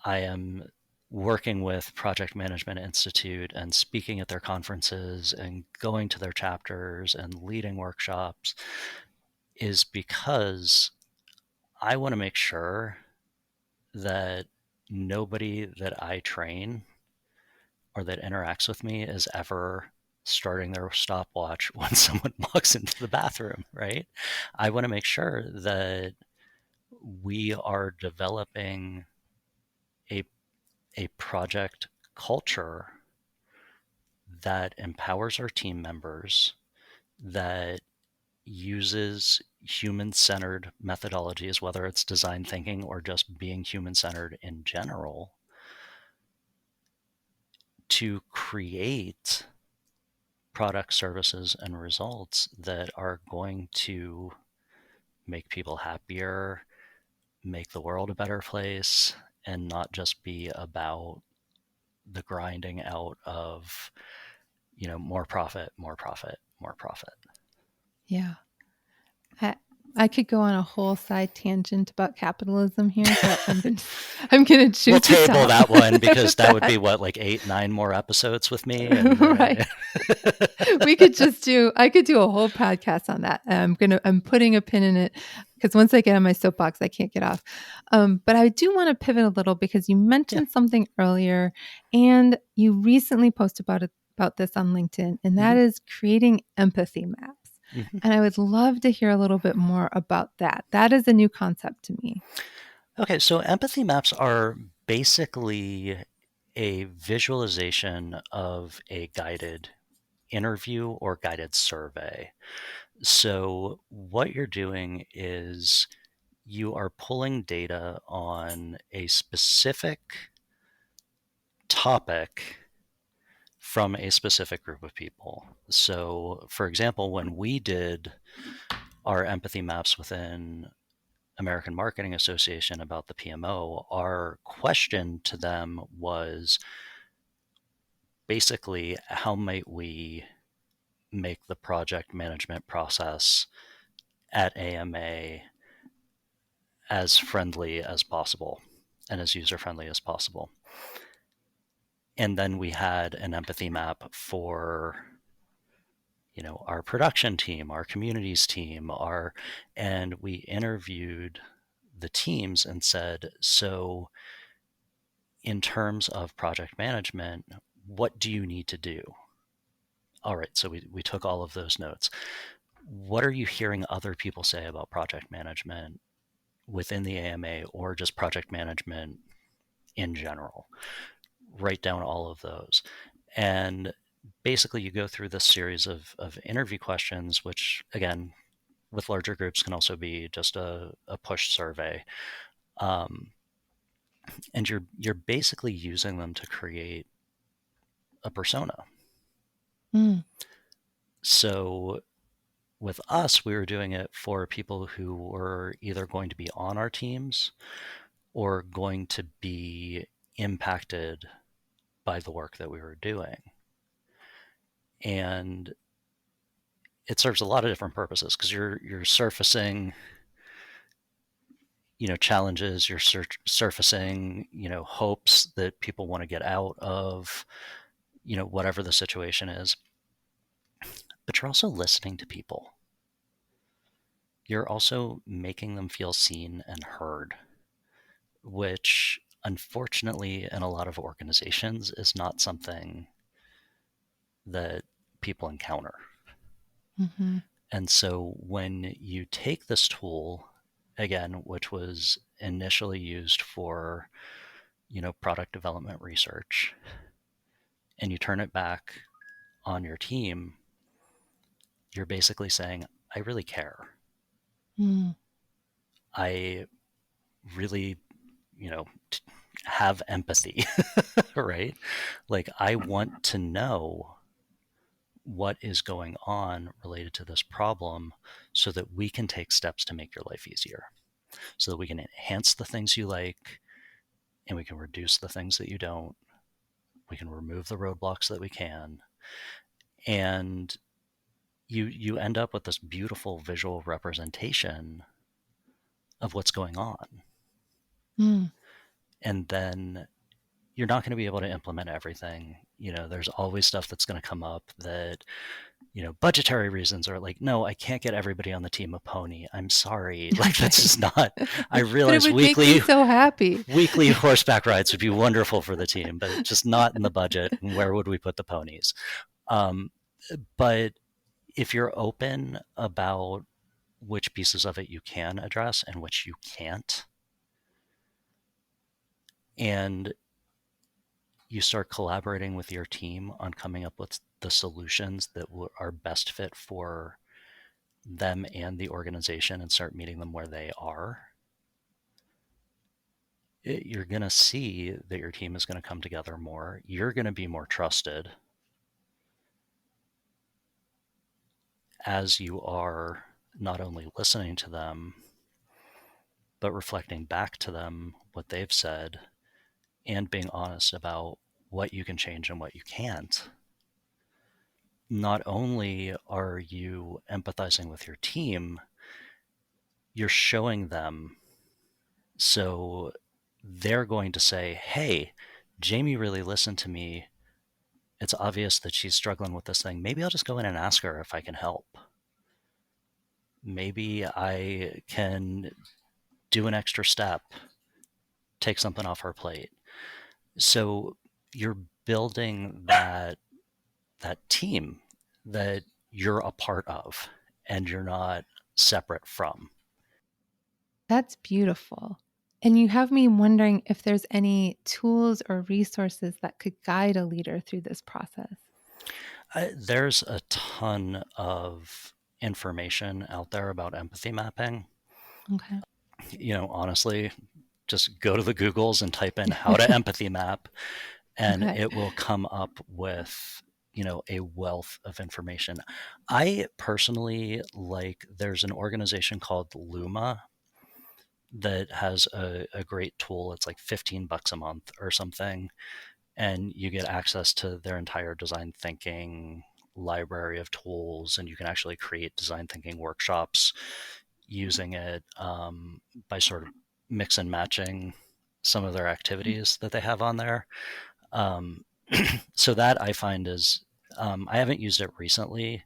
I am working with Project Management Institute and speaking at their conferences and going to their chapters and leading workshops is because I want to make sure that nobody that I train or that interacts with me is ever starting their stopwatch when someone walks into the bathroom, right? I want to make sure that we are developing a, a project culture that empowers our team members, that uses human centered methodologies, whether it's design thinking or just being human centered in general, to create products, services, and results that are going to make people happier, make the world a better place, and not just be about the grinding out of, more profit, more profit, more profit. Yeah. I, I could go on a whole side tangent about capitalism here, but I'm gonna We'll choose to table stop that one because with that would be that. what, like 8, 9 more episodes with me. And Right. We could just do I could do a whole podcast on that. I'm putting a pin in it because once I get on my soapbox, I can't get off. But I do want to pivot a little because you yeah. mentioned something earlier and you recently posted about this on LinkedIn, and that hmm is creating empathy maps. hmm And I would love to hear a little bit more about that. That is a new concept to me. Okay, so empathy maps are basically a visualization of a guided interview or guided survey. So, what you're doing is you are pulling data on a specific topic from a specific group of people. So, for example, when we did our empathy maps within American Marketing Association about the PMO, our question to them was basically how might we make the project management process at AMA as friendly as possible and as user friendly as possible. And then we had an empathy map for our production team, our communities team, and we interviewed the teams and said, so in terms of project management, what do you need to do? All right, so we took all of those notes. What are you hearing other people say about project management within the AMA or just project management in general? Write down all of those. And basically, you go through this series of interview questions, which, again, with larger groups can also be just a push survey. Um, and you're basically using them to create a persona. Mm, So with us, we were doing it for people who were either going to be on our teams or going to be impacted by the work that we were doing. And it serves a lot of different purposes because you're surfacing challenges you're surfacing, hopes that people want to get out of, whatever the situation is. But you're also listening to people. You're also making them feel seen and heard, which unfortunately in a lot of organizations is not something that people encounter. Hmm. And so when you take this tool, again, which was initially used for, product development research, and you turn it back on your team, you're basically saying, I really care. Mm. I really, you know, have empathy, right? Like, I want to know what is going on related to this problem so that we can take steps to make your life easier, so that we can enhance the things you like and we can reduce the things that you don't. We can remove the roadblocks that we can. And you end up with this beautiful visual representation of what's going on. Mm. And then you're not going to be able to implement everything. There's always stuff that's going to come up that, budgetary reasons are like, no, I can't get everybody on the team a pony. I'm sorry. Like, that's Right. just not, I But it realize would make me weekly so happy. weekly horseback rides would be wonderful for the team, but it's just not in the budget. And where would we put the ponies? Um, but if you're open about which pieces of it you can address and which you can't, and you start collaborating with your team on coming up with the solutions that are best fit for them and the organization and start meeting them where they are, you're going to see that your team is going to come together more. You're going to be more trusted as you are not only listening to them, but reflecting back to them what they've said and being honest about what you can change and what you can't. Not only are you empathizing with your team, you're showing them. So they're going to say, hey, Jamie really listened to me. It's obvious that she's struggling with this thing. Maybe I'll just go in and ask her if I can help. Maybe I can do an extra step, take something off her plate. So you're building that team that you're a part of and you're not separate from. That's beautiful. And you have me wondering if there's any tools or resources that could guide a leader through this process. There's a ton of information out there about empathy mapping. Okay. Honestly, just go to the Googles and type in how to empathy map, and Okay. it will come up with, a wealth of information. I personally like, there's an organization called Luma that has a great tool. It's like $15 a month or something, and you get access to their entire design thinking library of tools, and you can actually create design thinking workshops using it, by sort of mix and matching some of their activities that they have on there. Um, so that I find is, I haven't used it recently,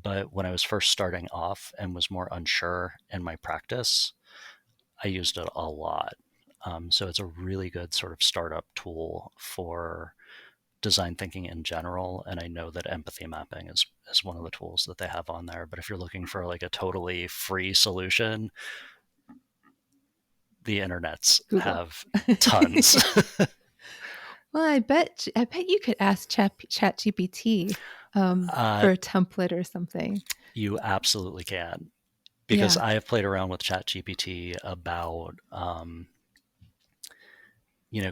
but when I was first starting off and was more unsure in my practice, I used it a lot. So it's a really good sort of startup tool for design thinking in general. And I know that empathy mapping is one of the tools that they have on there. But if you're looking for like a totally free solution, the internets Google. have tons. Well, I bet you could ask ChatGPT uh, for a template or something. you absolutely can, because Yeah. I have played around with ChatGPT about,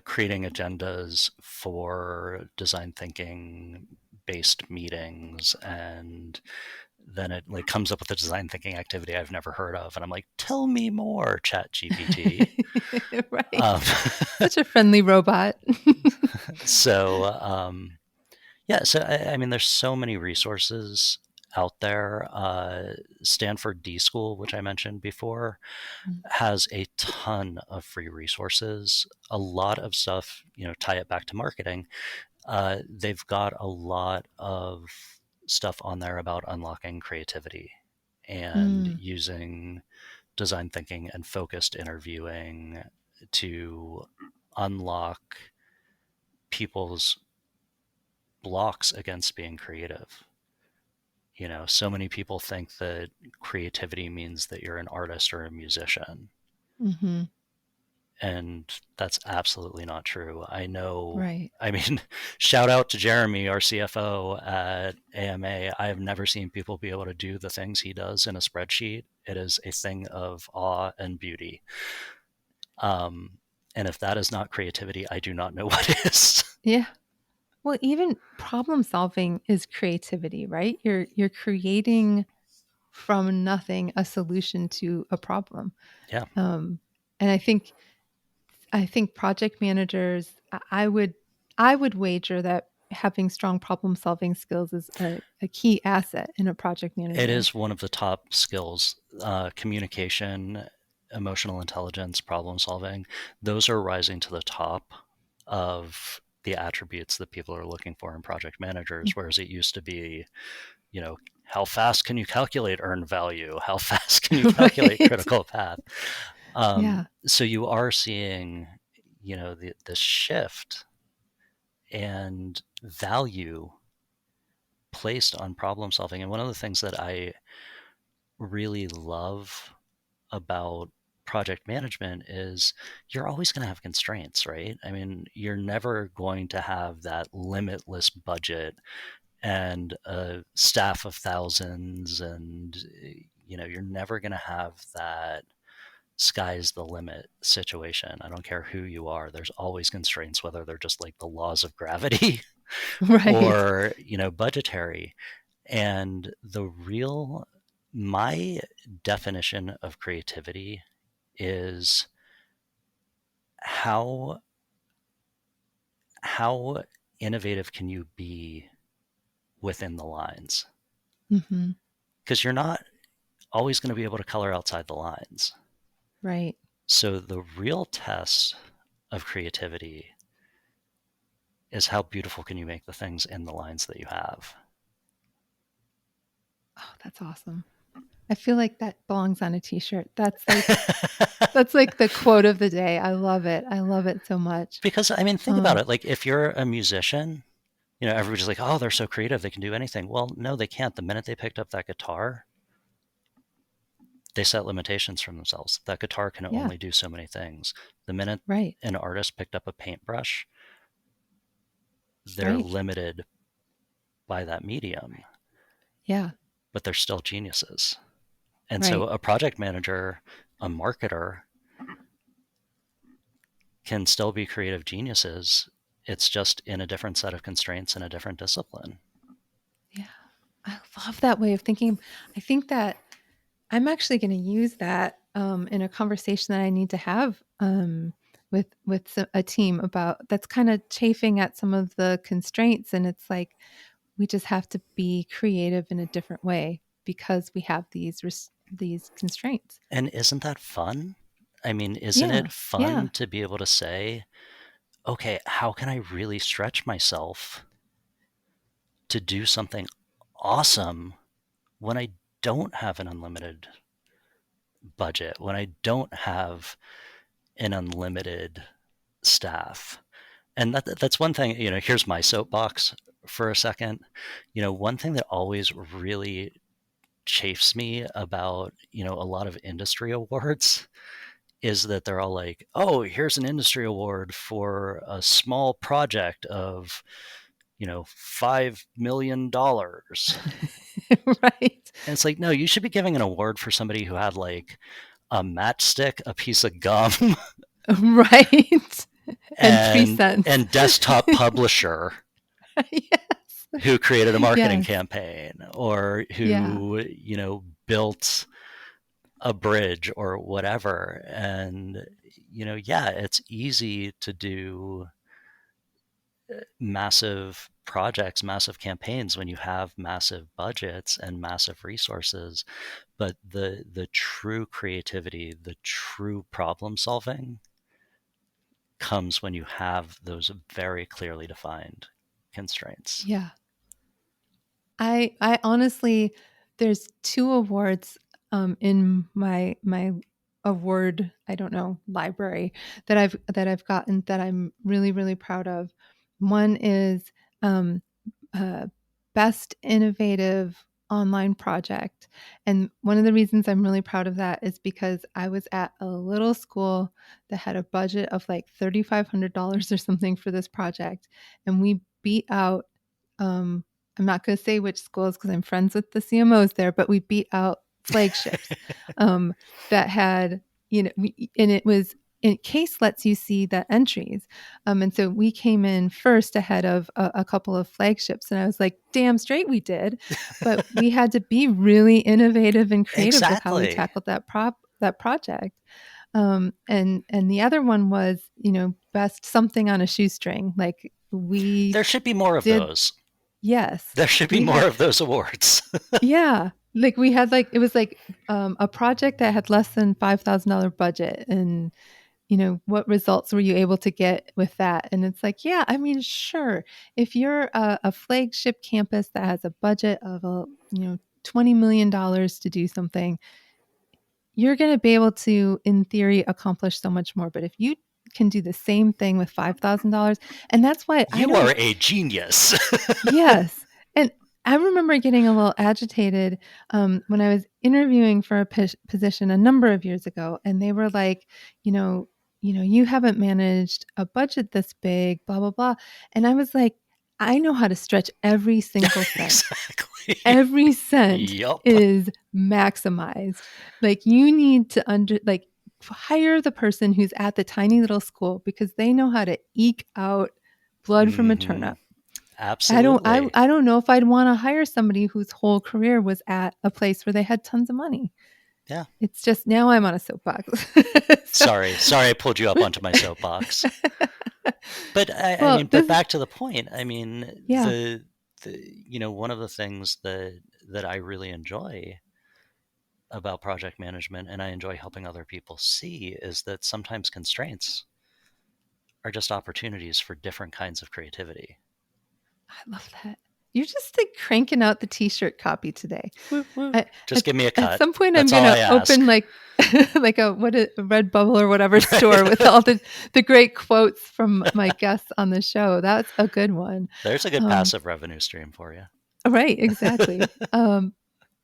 creating agendas for design thinking based meetings, and then it like comes up with a design thinking activity I've never heard of, and I'm like, tell me more, Chat GPT. Right. um, Such a friendly robot. so yeah, so I mean there's so many resources out there. Stanford D School, which I mentioned before, has a ton of free resources. A lot of stuff, tie it back to marketing. They've got a lot of stuff on there about unlocking creativity and Mm, using design thinking and focused interviewing to unlock people's blocks against being creative. So many people think that creativity means that you're an artist or a musician, mm-hmm. and that's absolutely not true. I know. Right. I mean, shout out to Jeremy, our CFO at AMA. I have never seen people be able to do the things he does in a spreadsheet. It is a thing of awe and beauty. Um, and if that is not creativity, I do not know what is. Yeah. Well, even problem solving is creativity, right? You're creating from nothing a solution to a problem. Yeah, Um, and I think project managers, I would wager that having strong problem solving skills is a key asset in a project it manager. is one of the top skills. Communication, emotional intelligence, problem solving, those are rising to the top of the attributes that people are looking for in project managers, whereas it used to be, how fast can you calculate earned value? How fast can you calculate Right. critical path? Yeah. So you are seeing, the shift and value placed on problem solving. And one of the things that I really love about project management is you're always going to have constraints, right? I mean, you're never going to have that limitless budget and a staff of thousands, and you're never going to have that sky's the limit situation. I don't care who you are, there's always constraints, whether they're just like the laws of gravity Right. or budgetary. And my definition of creativity is how how innovative can you be within the lines, Hmm. because you're not always going to be able to color outside the lines. Right. So the real test of creativity is how beautiful can you make the things in the lines that you have. Oh, that's awesome. I feel like that belongs on a t-shirt. That's like the quote of the day. I love it. I love it so much. Because I mean, think about Um, it. Like, if you're a musician, everybody's like, oh, they're so creative, they can do anything. Well, no, they can't. The minute they picked up that guitar, they set limitations for themselves. That guitar can yeah, only do so many things. The minute right. an artist picked up a paintbrush, they're Right. limited by that medium, Yeah, but they're still geniuses. And so right. a project manager, a marketer, can still be creative geniuses. It's just in a different set of constraints in a different discipline. Yeah. I love that way of thinking. I think that I'm actually going to use that in a conversation that I need to have with a team about that's kind of chafing at some of the constraints, and it's like we just have to be creative in a different way because we have these constraints. And isn't that fun? I mean, isn't Yeah, it yeah, fun to be able to say, okay, how can I really stretch myself to do something awesome when I don't have an unlimited budget, when I don't have an unlimited staff? And that's one thing, here's my soapbox for a second. One thing that always really chafes me about, a lot of industry awards is that they're all like, oh, here's an industry award for a small project of, $5 million. right, And it's like, no, you should be giving an award for somebody who had like a matchstick, a piece of gum, right, and three and cents. desktop publisher Yes, who created a marketing yes, campaign, or yeah, who, built a bridge or whatever. And, yeah, it's easy to do massive projects, massive campaigns, when you have massive budgets and massive resources, but the true creativity, the true problem solving comes when you have those very clearly defined constraints. Yeah. I honestly, there's two awards in my award, I don't know, library that I've gotten that I'm really really proud of. One is um, uh, best innovative online project, and one of the reasons I'm really proud of that is because I was at a little school that had a budget of like $3,500 or something for this project, and we beat out. Um, I'm not going to say which schools because I'm friends with the CMOs there, but we beat out flagships um, that had, and it was, in case lets you see the entries. And so we came in first ahead of a couple of flagships. And I was like, damn straight we did. But we had to be really innovative and creative with how we Exactly. tackled that project. And the other one was, best something on a shoestring. Like we There should be more of did. those. Yes, There should be we more had, of those awards. yeah, like we had like it was like a project that had less than $5,000 budget, and what results were you able to get with that? And it's like, yeah, I mean, sure, if you're a flagship campus that has a budget of $20 million to do something, you're going to be able to, in theory, accomplish so much more. But if you can do the same thing with $5,000, and that's why I You don't. are a genius. Yes. And I remember getting a little agitated when I was interviewing for a position a number of years ago, and they were like, you haven't managed a budget this big, blah blah blah. And I was like, I know how to stretch every single cent. Exactly. Every cent Yup. is maximized. Like you need to hire the person who's at the tiny little school because they know how to eke out blood from a Mm-hmm. turnip. I don't I Absolutely. I don't know if I'd want to hire somebody whose whole career was at a place where they had tons of money. Yeah. It's just now I'm on a soapbox. So Sorry, I pulled you up onto my soapbox. But well, but this back to the point. I mean, yeah, one of the things that I really enjoy about project management, and I enjoy helping other people see, is that sometimes constraints are just opportunities for different kinds of creativity. I love that. You're just like cranking out the t-shirt copy today. Woo woo. I, Just at, give me a at cut. some point I'm That's all I gonna open ask. like like a Red Bubble or whatever store with Right. all the great quotes from my guests on the show. That's a good one. There's a good Um, passive revenue stream for you. right, exactly.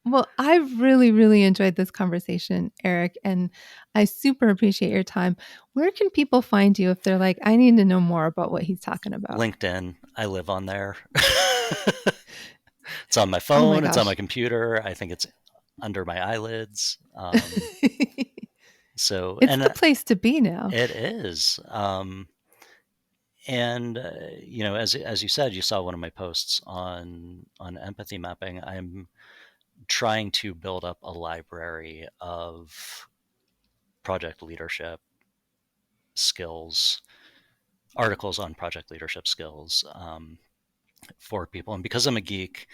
Well, I've really, really enjoyed this conversation, Erik, and I super appreciate your time. Where can people find you if they're like, I need to know more about what he's talking about? LinkedIn, I live on there. It's on my Oh my phone. It's on my gosh. computer. I think it's under my eyelids. So, It's and the place to be now. it is. And as you said, you saw one of my posts on empathy mapping. I'm trying to build up a library of project leadership skills, articles on project leadership skills for people. And because I'm a geek,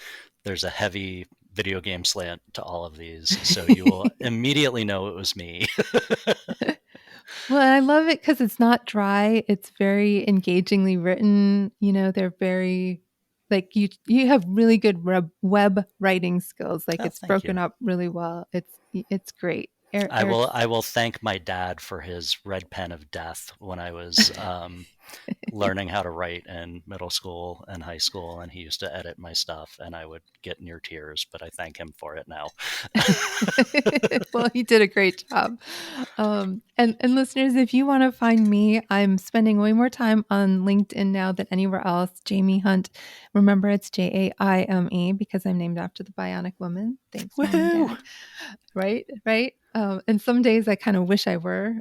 there's a heavy video game slant to all of these. So you will immediately know it was me. Well, I love it because it's not dry. It's very engagingly written. They're very like you have really good web writing skills. Like Oh, it's thank broken you. up really well. It's great. I will Eric's I will thank my dad for his red pen of death when I was learning how to write in middle school and high school, and he used to edit my stuff, and I would get near tears. But I thank him for it now. well, he did a great job. And listeners, if you want to find me, I'm spending way more time on LinkedIn now than anywhere else. Jamie Hunt. Remember, it's Jaime because I'm named after the Bionic Woman. Thanks, mom and Woohoo! dad. Right, right. And some days I kind of wish I were.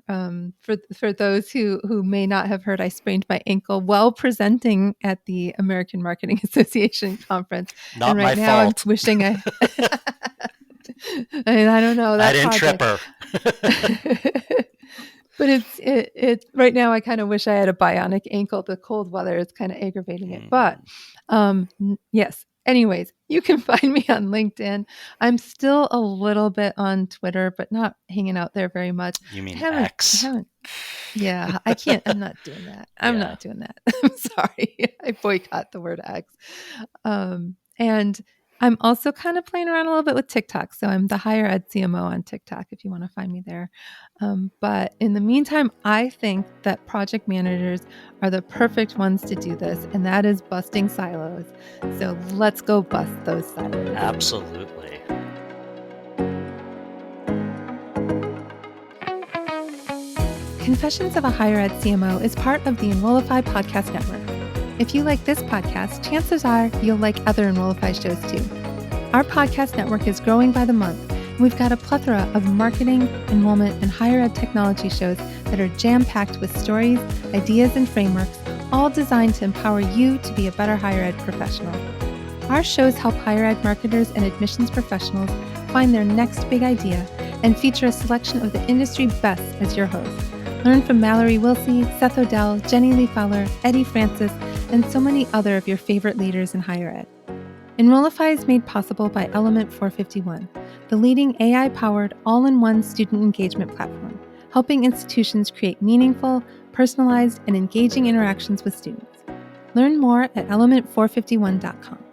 For those who may not have heard, I sprained my ankle while presenting at the American Marketing Association conference, and Not right my now I'm fault. wishing I. And I don't know I that didn't trip project. her. But it right now I kind of wish I had a bionic ankle. The cold weather is kind of aggravating it. But yes. Anyways, you can find me on LinkedIn. I'm still a little bit on Twitter, but not hanging out there very much. You mean I X? haven't. Yeah, I can't. I'm not doing that. I'm Yeah. not doing that. I'm sorry. I boycott the word X. And I'm also kind of playing around a little bit with TikTok. So I'm the higher ed CMO on TikTok if you want to find me there. But in the meantime, I think that project managers are the perfect ones to do this, and that is busting silos. So let's go bust those silos. Absolutely. Confessions of a Higher Ed CMO is part of the Enrollify podcast network. If you like this podcast, chances are you'll like other Enrollify shows too. Our podcast network is growing by the month, and we've got a plethora of marketing, enrollment, and higher ed technology shows that are jam-packed with stories, ideas, and frameworks, all designed to empower you to be a better higher ed professional. Our shows help higher ed marketers and admissions professionals find their next big idea and feature a selection of the industry best as your host. Learn from Mallory Wilsey, Seth Odell, Jenny Lee Fowler, Eddie Francis, and so many other of your favorite leaders in higher ed. Enrollify is made possible by Element 451, the leading AI-powered all-in-one student engagement platform, helping institutions create meaningful, personalized, and engaging interactions with students. Learn more at element451.com.